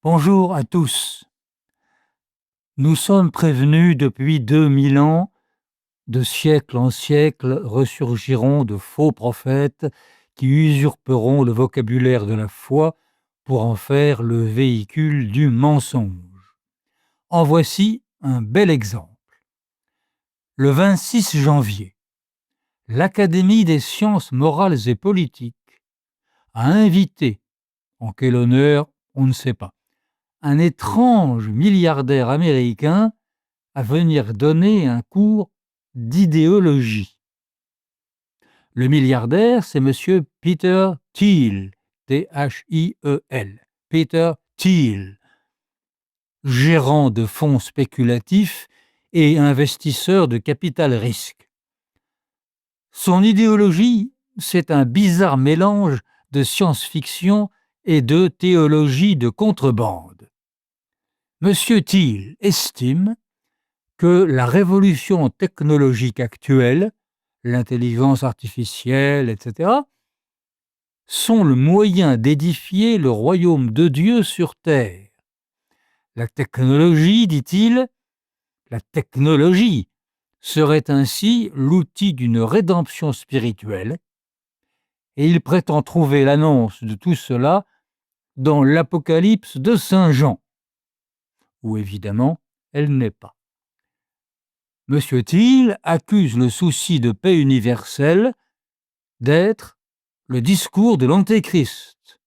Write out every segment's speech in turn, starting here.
Bonjour à tous. Nous sommes prévenus depuis 2000 ans, de siècle en siècle ressurgiront de faux prophètes qui usurperont le vocabulaire de la foi pour en faire le véhicule du mensonge. En voici un bel exemple. Le 26 janvier, l'Académie des sciences morales et politiques a invité, en quel honneur, on ne sait pas, un étrange milliardaire américain à venir donner un cours d'idéologie. Le milliardaire, c'est monsieur Peter Thiel, T-H-I-E-L, Peter Thiel, gérant de fonds spéculatifs et investisseur de capital risque. Son idéologie, c'est un bizarre mélange de science-fiction et de théologie de contrebande. Monsieur Thiel estime que la révolution technologique actuelle, l'intelligence artificielle, etc., sont le moyen d'édifier le royaume de Dieu sur terre. La technologie, dit-il, la technologie serait ainsi l'outil d'une rédemption spirituelle, et il prétend trouver l'annonce de tout cela dans l'Apocalypse de Saint Jean, où évidemment elle n'est pas. M. Thiel accuse le souci de paix universelle d'être le discours de l'Antéchrist.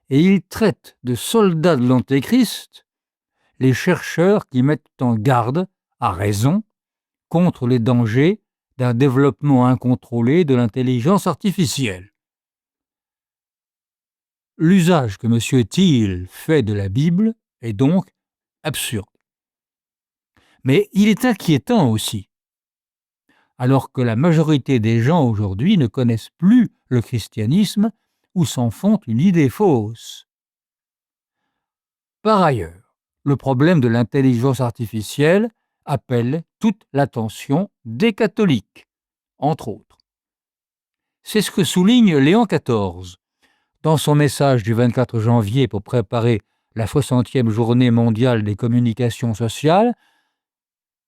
Et il traite de soldats de l'Antéchrist les chercheurs qui mettent en garde, à raison, contre les dangers d'un développement incontrôlé de l'intelligence artificielle. L'usage que M. Thiel fait de la Bible est donc absurde. Mais il est inquiétant aussi, alors que la majorité des gens aujourd'hui ne connaissent plus le christianisme ou s'en font une idée fausse. Par ailleurs, le problème de l'intelligence artificielle appelle toute l'attention des catholiques, entre autres. C'est ce que souligne Léon XIV dans son message du 24 janvier pour préparer la 60e journée mondiale des communications sociales.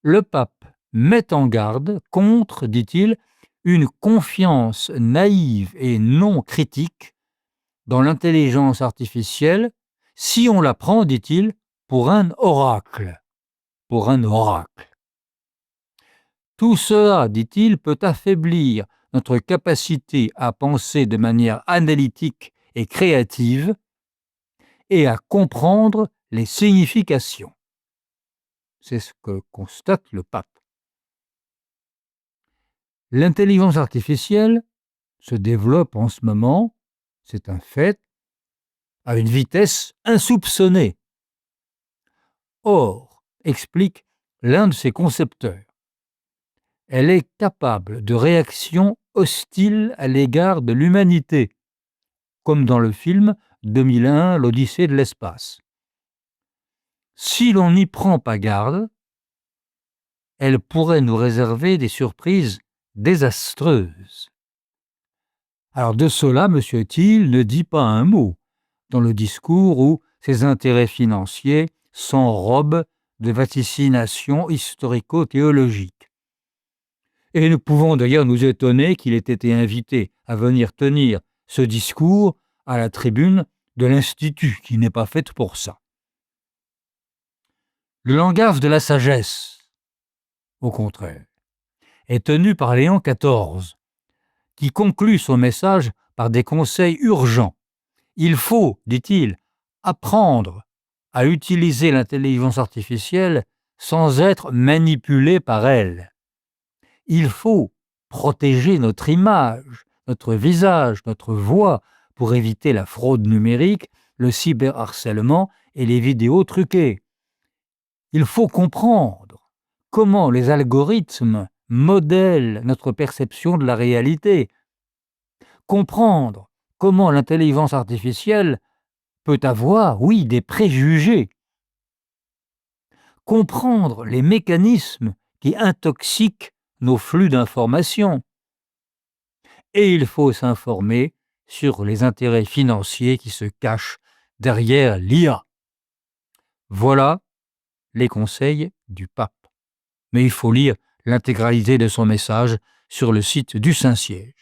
Le pape met en garde contre, dit-il, une confiance naïve et non critique dans l'intelligence artificielle si on la prend, dit-il, pour un oracle. Pour un oracle. Tout cela, dit-il, peut affaiblir notre capacité à penser de manière analytique et créative et à comprendre les significations. C'est ce que constate le pape. L'intelligence artificielle se développe en ce moment, c'est un fait, à une vitesse insoupçonnée. Or, explique l'un de ses concepteurs, elle est capable de réactions hostiles à l'égard de l'humanité, comme dans le film 2001, l'Odyssée de l'espace. Si l'on n'y prend pas garde, elle pourrait nous réserver des surprises désastreuses. Alors de cela, M. Thiel ne dit pas un mot dans le discours où ses intérêts financiers s'enrobent de vaticinations historico-théologiques. Et nous pouvons d'ailleurs nous étonner qu'il ait été invité à venir tenir ce discours à la tribune de l'Institut, qui n'est pas faite pour ça. Le langage de la sagesse, au contraire, est tenu par Léon XIV, qui conclut son message par des conseils urgents. Il faut, dit-il, apprendre à utiliser l'intelligence artificielle sans être manipulé par elle. Il faut protéger notre image, notre visage, notre voix pour éviter la fraude numérique, le cyberharcèlement et les vidéos truquées. Il faut comprendre comment les algorithmes modèlent notre perception de la réalité. Comprendre comment l'intelligence artificielle peut avoir, oui, des préjugés. Comprendre les mécanismes qui intoxiquent nos flux d'informations. Et il faut s'informer sur les intérêts financiers qui se cachent derrière l'IA. Voilà les conseils du pape. Mais il faut lire l'intégralité de son message sur le site du Saint-Siège.